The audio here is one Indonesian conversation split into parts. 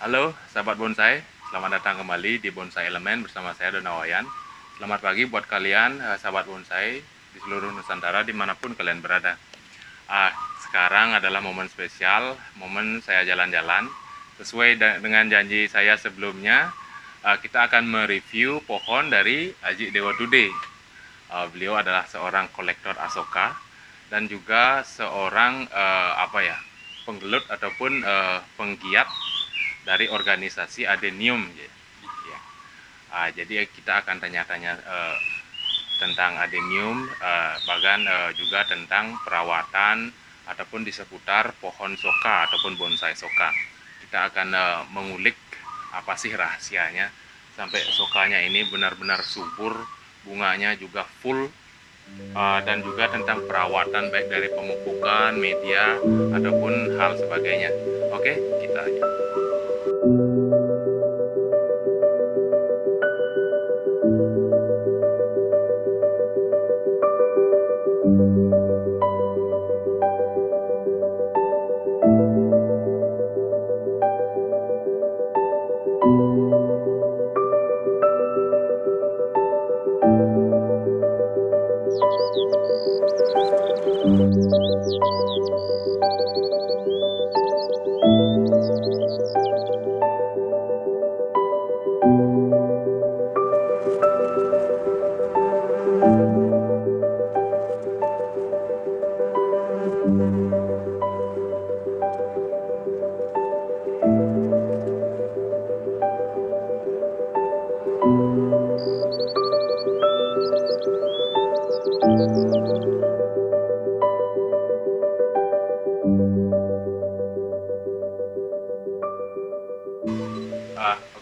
Halo sahabat bonsai, selamat datang kembali di Bonsai Elemen bersama saya Donawayan. Selamat pagi buat kalian sahabat bonsai di seluruh Nusantara dimanapun kalian berada. Sekarang adalah momen spesial, momen saya jalan-jalan. Sesuai dengan janji saya sebelumnya, kita akan mereview pohon dari Aji Dewa Today. Beliau adalah seorang kolektor Asoka dan juga seorang penggelut ataupun penggiat dari organisasi Adenium ya. Jadi kita akan tanya-tanya tentang Adenium, bahkan juga tentang perawatan ataupun di seputar pohon soka ataupun bonsai soka. Kita akan mengulik apa sih rahasianya sampai sokanya ini benar-benar subur, bunganya juga full, dan juga tentang perawatan baik dari pemupukan, media ataupun hal sebagainya. Oke, kita lanjut.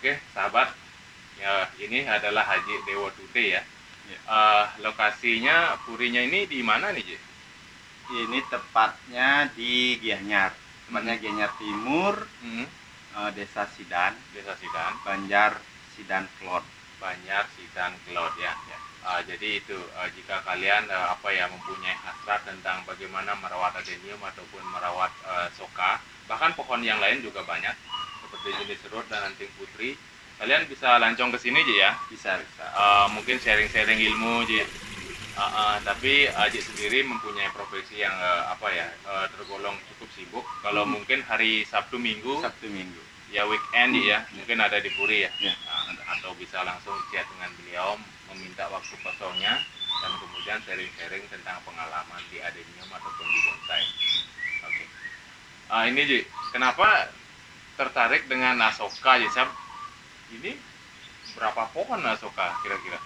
Oke, sahabat, ya, ini adalah Haji Dewa Today ya. Ya. Lokasinya purinya ini di mana nih, Ji? Ini tepatnya di Gianyar, Gianyar Timur, Desa Sidan, Banjar Sidan Klot. Banjar Sidan Klot ya. Jadi itu jika kalian mempunyai hasrat tentang bagaimana merawat adenium ataupun merawat soka, bahkan pohon yang lain juga banyak seperti jenis serut dan anting putri, kalian bisa lancong ke sini Ji ya. Bisa. Mungkin sharing-sharing ilmu Ji. Tapi Aji sendiri mempunyai profesi yang tergolong cukup sibuk. Kalau mungkin hari Sabtu Minggu ya weekend ya, mungkin ada di Puri ya. Atau bisa langsung chat dengan beliau, meminta waktu kosongnya dan kemudian sharing-sharing tentang pengalaman di adenium ataupun di bonsai. Oke. Ini Ji, kenapa tertarik dengan Asoka Ji? Ini berapa pohon Asoka kira-kira?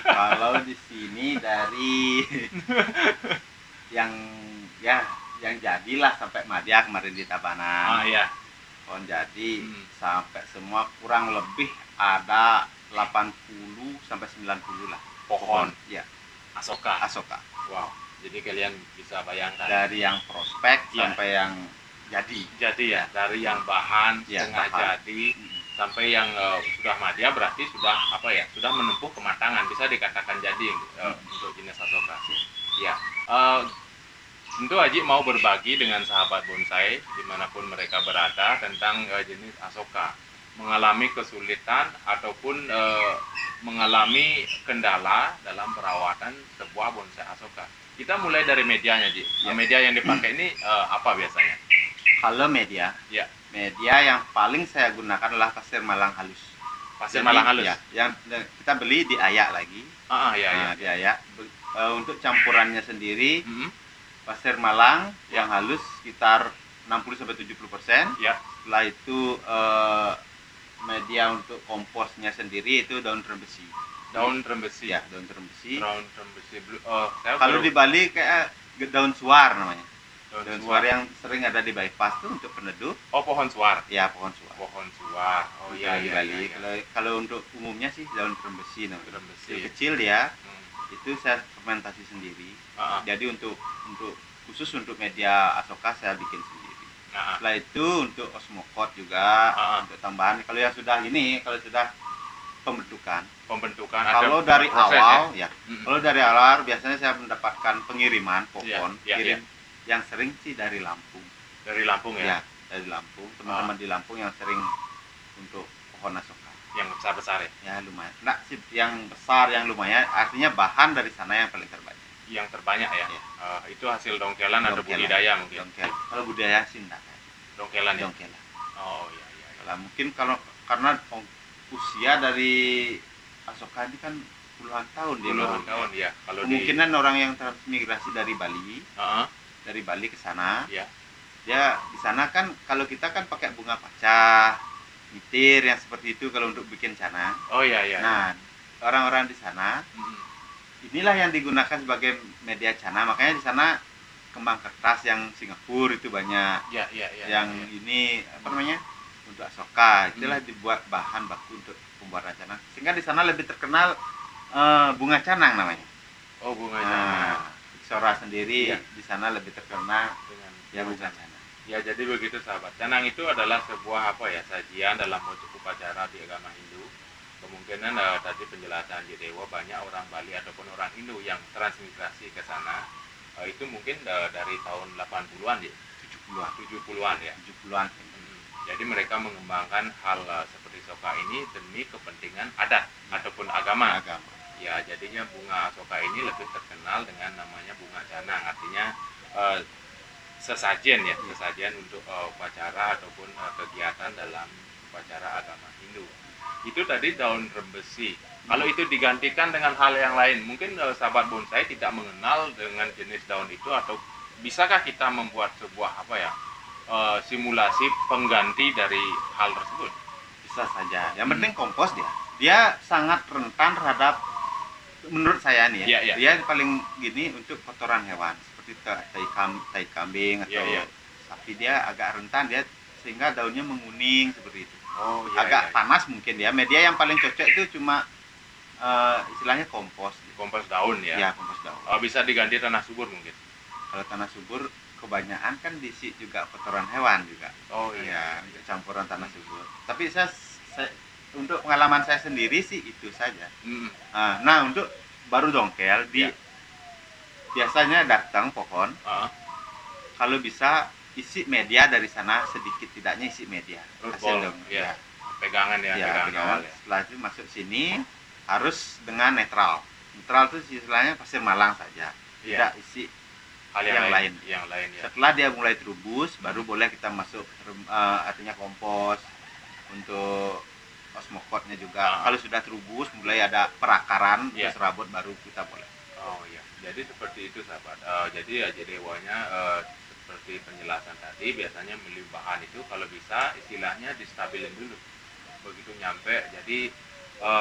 Kalau di sini dari yang jadilah sampai madya kemarin di Tabanan. Iya. Pohon jadi sampai semua kurang lebih ada 80 sampai 90 lah Pohon. Ya. Asoka. Wow. Jadi kalian bisa bayangkan dari yang prospek sampai yang jadi. Jadi ya, dari yang bahan setengah jadi sampai yang sudah madya, berarti sudah sudah menempuh kematangan, bisa dikatakan jadi untuk jenis Asoka. Ya. Tentu Haji mau berbagi dengan sahabat bonsai dimanapun mereka berada tentang jenis Asoka, mengalami kesulitan ataupun mengalami kendala dalam perawatan sebuah bonsai Asoka. Kita mulai dari medianya, Ji. Media yang dipakai ini apa biasanya? Kalau media, media yang paling saya gunakan adalah pasir malang halus. Pasir malang halus. Ya, yang kita beli di Ayak lagi. Di Ayak. Untuk campurannya sendiri, pasir malang yang halus sekitar 60-70%. Ya. Setelah itu media untuk komposnya sendiri itu daun terembesi. Daun terembesi. Ya, daun terembesi. Kalau di Bali kayak daun suar namanya. Daun suar yang sering ada di bypass tuh untuk peneduh. Oh, pohon suar. Ya, pohon suar. Oh iya, di Bali. Kalau untuk umumnya sih daun terembesi namanya. Kecil dia. Itu saya fermentasi sendiri. Jadi untuk khusus untuk media Asoka saya bikin sendiri. Setelah itu untuk osmokot juga untuk tambahan. Kalau yang sudah pembentukan. Kalau dari awal kalau dari awal biasanya saya mendapatkan pengiriman pohon, yang sering sih dari Lampung. Dari Lampung ya? Ya, dari Lampung. Teman-teman di Lampung yang sering untuk pohon asoka. Yang besar-besar ya? Ya lumayan. Enggak sih yang besar yang lumayan, artinya bahan dari sana yang paling terbanyak. Yang terbanyak ya? Ya. Itu hasil dongkelan atau budidaya mungkin? Dongkel. Kalau budidaya sih enggak. Dongkelan ya? Dongkelan. Oh iya. Nah, mungkin karena usia dari asoka ini kan puluhan tahun dia. Puluhan tahun ya. Kalau kemungkinan orang yang transmigrasi dari Bali, dari Bali ke sana, ya. Dia di sana kan kalau kita kan pakai bunga paca, mitir yang seperti itu kalau untuk bikin canang. Oh iya. Nah, orang-orang di sana inilah yang digunakan sebagai media canang. Makanya di sana kembang kertas yang Singapura itu banyak. Ya. Yang ini apa namanya? Untuk asoka, itulah dibuat bahan baku untuk pembuatan canang. Sehingga di sana lebih terkenal bunga canang namanya. Oh, bunga canang. Sora sendiri di sana lebih terkenal dengan bunga canang. Ya, jadi begitu sahabat. Canang itu adalah sebuah sajian dalam bentuk upacara di agama Hindu. Kemungkinan tadi penjelasan Dewa banyak orang Bali ataupun orang Hindu yang transmigrasi ke sana. Itu mungkin dari tahun 80-an ya. 70-an ya. 70-an. Jadi mereka mengembangkan hal seperti soka ini demi kepentingan adat ataupun agama. Ya, jadinya bunga soka ini lebih terkenal dengan namanya bunga canang. Artinya sesajen untuk upacara ataupun kegiatan dalam upacara agama Hindu. Itu tadi daun rembesi. Kalau itu digantikan dengan hal yang lain, mungkin sahabat bonsai tidak mengenal dengan jenis daun itu, atau bisakah kita membuat sebuah simulasi pengganti dari hal tersebut? Bisa saja. Yang penting kompos dia sangat rentan terhadap, menurut saya nih ya, dia paling gini untuk kotoran hewan seperti tai kambing atau sapi, dia agak rentan dia sehingga daunnya menguning seperti itu. Agak panas mungkin dia. Media yang paling cocok itu cuma istilahnya kompos daun ya. Ya, kompos daun. Bisa diganti tanah subur mungkin. Kalau tanah subur kebanyakan kan diisi juga kotoran hewan juga. Campuran tanah subur. Tapi saya untuk pengalaman saya sendiri sih itu saja. Nah, untuk baru dongkel biasanya datang pohon, kalau bisa isi media dari sana sedikit, tidaknya isi media hasil pegangan pegangan. Setelah itu masuk sini harus dengan netral itu istilahnya pasir malang saja, tidak isi hal yang lain ya. Setelah dia mulai terubus baru boleh kita masuk artinya kompos untuk osmokotnya juga. Kalau sudah terubus mulai ada perakaran serabut baru kita boleh. Jadi seperti itu sahabat. Jadi Dewanya seperti penjelasan tadi, biasanya milih bahan itu kalau bisa istilahnya distabilin dulu. Begitu nyampe, jadi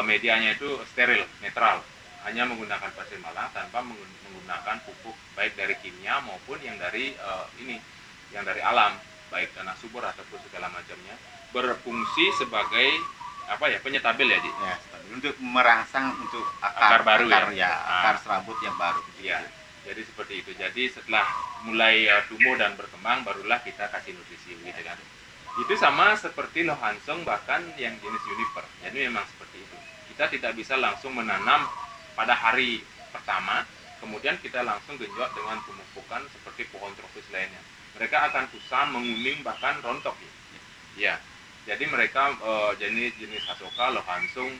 medianya itu steril, netral. Hanya menggunakan pasir malang tanpa menggunakan pupuk baik dari kimia maupun yang dari yang dari alam, baik tanah subur ataupun segala macamnya, berfungsi sebagai penyetabil ya, Ji? Ya, untuk merangsang untuk akar baru akar serabut yang baru. Jadi seperti itu. Jadi setelah mulai tumbuh dan berkembang, barulah kita kasih nutrisi, gitu kan? Itu sama seperti lohansung, bahkan yang jenis juniper. Jadi memang seperti itu. Kita tidak bisa langsung menanam pada hari pertama, kemudian kita langsung genjot dengan pemupukan seperti pohon tropis lainnya. Mereka akan kusam, menguning, bahkan rontok. Ya. Jadi mereka jenis asoka, lohansung,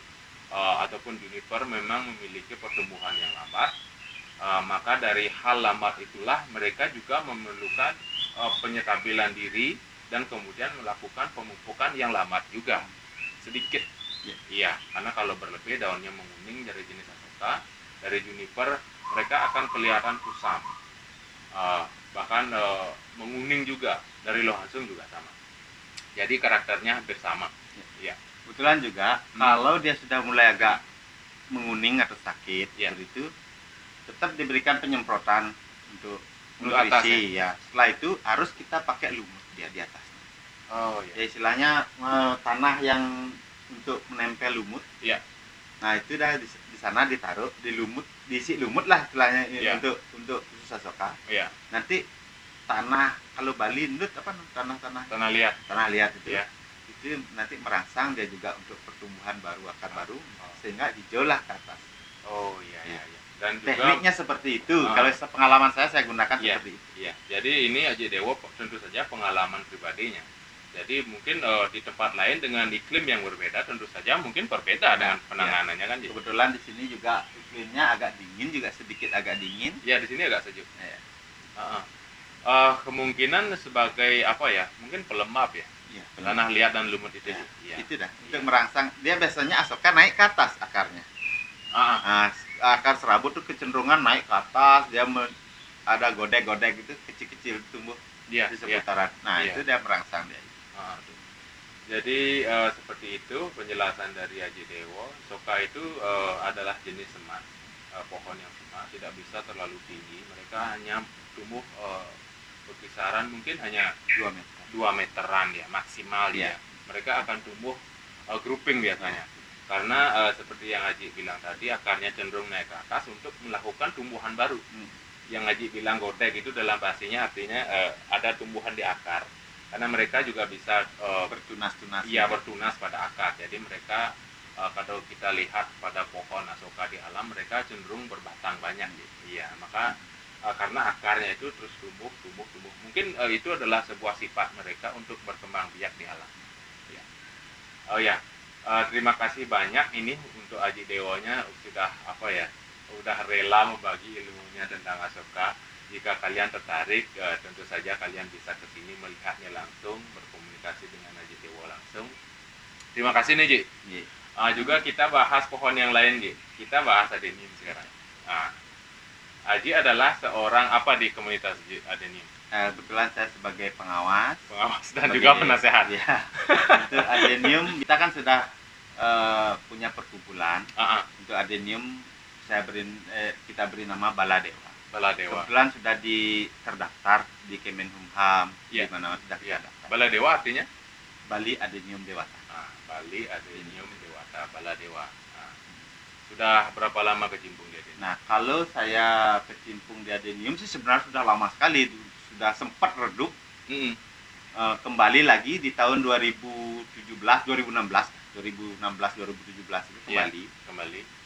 ataupun juniper memang memiliki pertumbuhan yang lambat. Maka dari hal lambat itulah mereka juga memerlukan penyetabilan diri dan kemudian melakukan pemupukan yang lambat juga sedikit. Iya, karena kalau berlebih daunnya menguning dari jenis asoka, dari juniper mereka akan kelihatan kusam, bahkan menguning juga. Dari lohansung juga sama. Jadi karakternya hampir sama. Iya. Kebetulan juga kalau dia sudah mulai agak menguning atau sakit itu, tetap diberikan penyemprotan untuk nutrisi ya. Setelah itu harus kita pakai lumut di atas. Ya istilahnya tanah yang untuk menempel lumut. Nah, itu dah di sana ditaruh di lumut, diisi lumut lah istilahnya untuk khusus asoka. Nanti tanah, kalau Bali ndut tanah liat itu. Itu nanti merangsang dia juga untuk pertumbuhan baru, akar baru, sehingga hijau lah ke atas. Dan juga tekniknya seperti itu. Kalau pengalaman saya gunakan seperti itu. Jadi ini Aji Dewo tentu saja pengalaman pribadinya. Jadi mungkin di tempat lain dengan iklim yang berbeda tentu saja mungkin berbeda dengan penanganannya kan. Kebetulan di sini juga iklimnya agak dingin, juga sedikit agak dingin. Ya, di sini agak sejuk. Kemungkinan sebagai apa ya? Mungkin pelembab ya. Ya, tanah liat dan lumut itu. Itu dah. Untuk merangsang, dia biasanya asoka naik ke atas akarnya. Akar serabut tuh kecenderungan naik ke atas, dia ada godek-godek gitu, kecil-kecil tumbuh di seputaran. Nah, itu dia merangsang dia. Jadi seperti itu penjelasan dari Haji Dewo. Soka itu adalah jenis semat, pohon yang semat, tidak bisa terlalu tinggi. Mereka hanya tumbuh berkisaran mungkin hanya 2 meteran ya maksimal ya. Mereka akan tumbuh grouping biasanya. Karena seperti yang Haji bilang tadi, akarnya cenderung naik ke atas untuk melakukan tumbuhan baru. Yang Haji bilang godek itu dalam bahasanya artinya ada tumbuhan di akar. Karena mereka juga bisa bertunas-tunas. Iya, bertunas pada akar. Jadi mereka kalau kita lihat pada pohon asoka di alam, mereka cenderung berbatang banyak. Iya, maka karena akarnya itu terus tumbuh. Mungkin itu adalah sebuah sifat mereka untuk berkembang biak di alam. Ya. Oh ya, terima kasih banyak ini untuk Haji Dewonya udah rela membagi ilmunya tentang asoka. Jika kalian tertarik, tentu saja kalian bisa ke sini melihatnya langsung, berkomunikasi dengan Haji Dewo langsung. Terima kasih nih, Ji. Juga kita bahas pohon yang lain, Ji. Kita bahas adenium sekarang. Haji adalah seorang apa di komunitas adenium? Kebetulan saya sebagai pengawas dan juga penasehat. Ya. Untuk adenium kita kan sudah punya perkumpulan. Untuk adenium kita beri nama Baladewa. Kebetulan sudah terdaftar di Kemenkumham, di mana sudah terdaftar. Baladewa artinya? Bali Adenium Dewata. Bali Adenium Dewata, Baladewa. Sudah berapa lama kecimpung di adenium? Nah, kalau saya kecimpung di adenium sih sebenarnya sudah lama sekali, sudah sempat redup. Kembali lagi di tahun 2017, 2016 itu kembali.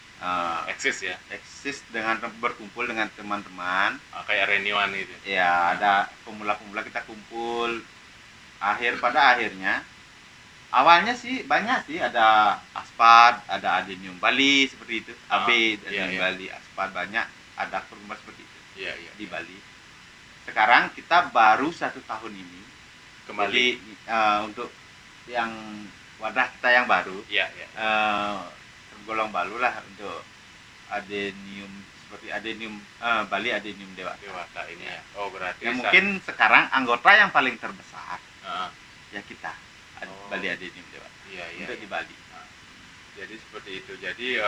Eksis dengan berkumpul dengan teman-teman. Kayak reunian itu. Ya, ada pemula-pemula kita kumpul. Pada akhirnya, awalnya sih banyak sih, ada aspad, ada adenium Bali seperti itu, adenium Bali, aspad banyak, ada perkumpulan seperti itu di Bali. Sekarang kita baru 1 tahun ini kembali untuk yang wadah kita yang baru. Tergolong baru lah untuk adenium seperti adenium Bali Adenium Dewata ini ya. Oh, berarti mungkin sekarang anggota yang paling terbesar ya kita Bali Adenium Dewata untuk di Bali. Jadi seperti itu. Jadi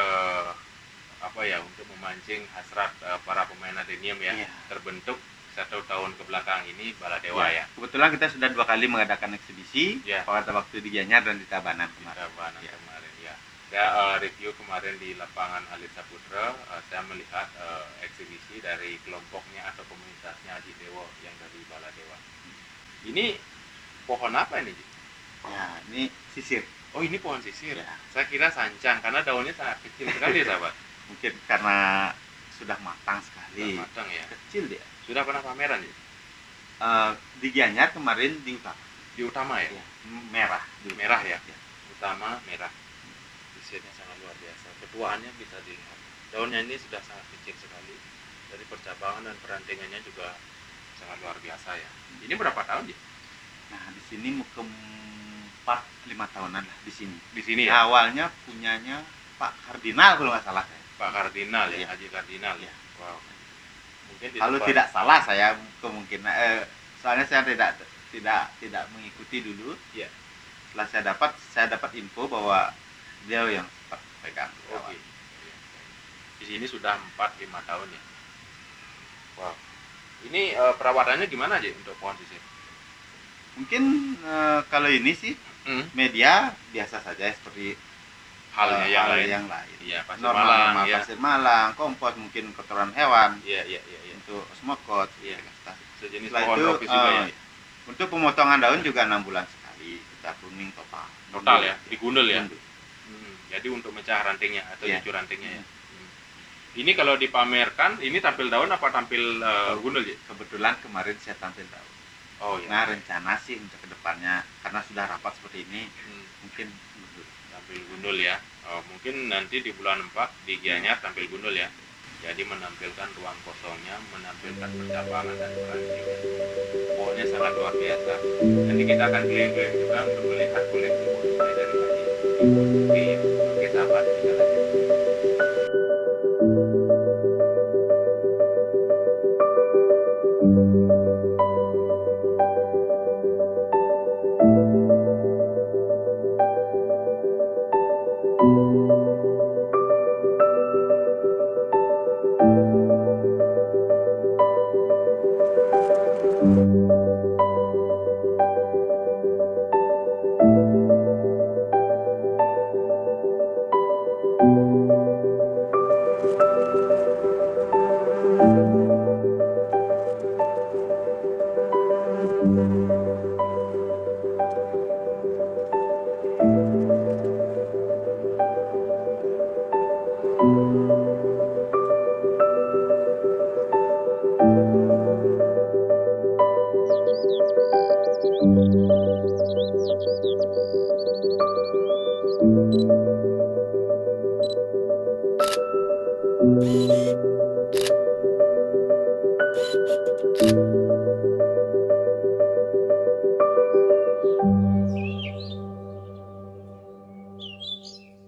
untuk memancing hasrat para pemain adenium terbentuk 1 tahun ke belakang ini Baladewa ya. Kebetulan kita sudah 2 kali mengadakan eksibisi pada waktu di Gianyar dan di Tabanan kemarin. Saya review kemarin di lapangan Halit Saputra, saya melihat eksibisi dari kelompoknya atau komunitasnya Haji Dewo yang dari Baladewa. Ini pohon apa ini, Ji? Ya, ini sisir. Oh, ini pohon sisir. Saya kira sancang karena daunnya sangat kecil sekali, sahabat. Mungkin karena sudah matang sekali. Sudah matang ya. Kecil dia. Sudah pernah pameran, Ji? Di Gianyar kemarin di utama. Di utama ya? Merah. Merah ya? Utama merah. Sisirnya sangat luar biasa. Ketuaannya bisa dilihat. Daunnya ini sudah sangat kecil sekali. Dari percabangan dan perantingannya juga sangat luar biasa ya. Ini berapa tahun, Ji? Nah, di sini ke 4-5 tahunan lah di sini. Di sini ya? Awalnya punyanya Pak Kardinal kalau nggak salah saya. Pak Kardinal ya, Haji Kardinal ya. Wow. Mungkin kalau tidak salah saya kemungkinan soalnya saya tidak mengikuti dulu. Setelah saya dapat info bahwa dia yang pegang. Di sini sudah 4-5 tahun ya. Wow. Ini perawatannya gimana aja untuk pohon sisir? Mungkin kalau ini sih media biasa saja seperti halnya yang lain. Iya, pasir malang, kompos, mungkin kotoran hewan. Iya. Untuk osmokot. Sejenis pohon tropis juga ya. Untuk pemotongan daun juga 6 bulan sekali. Kita pruning total. Total ya, digundul ya. Jadi untuk mecah rantingnya atau cucu rantingnya ya. Ini kalau dipamerkan, ini tampil daun apa tampil gundul, Ji? Kebetulan kemarin saya tampil daun. Oh iya. Nah, rencana sih untuk kedepannya karena sudah rapat seperti ini, mungkin tampil gundul ya. Oh, mungkin nanti di bulan 4 di Gianyar tampil gundul ya. Jadi menampilkan ruang kosongnya, menampilkan percabangan dan pengrajin. Pokoknya sangat luar biasa. Nanti kita akan keliling-keliling juga untuk melihat koleksi bonsai dari Haji. Oke sahabat, kita lanjut.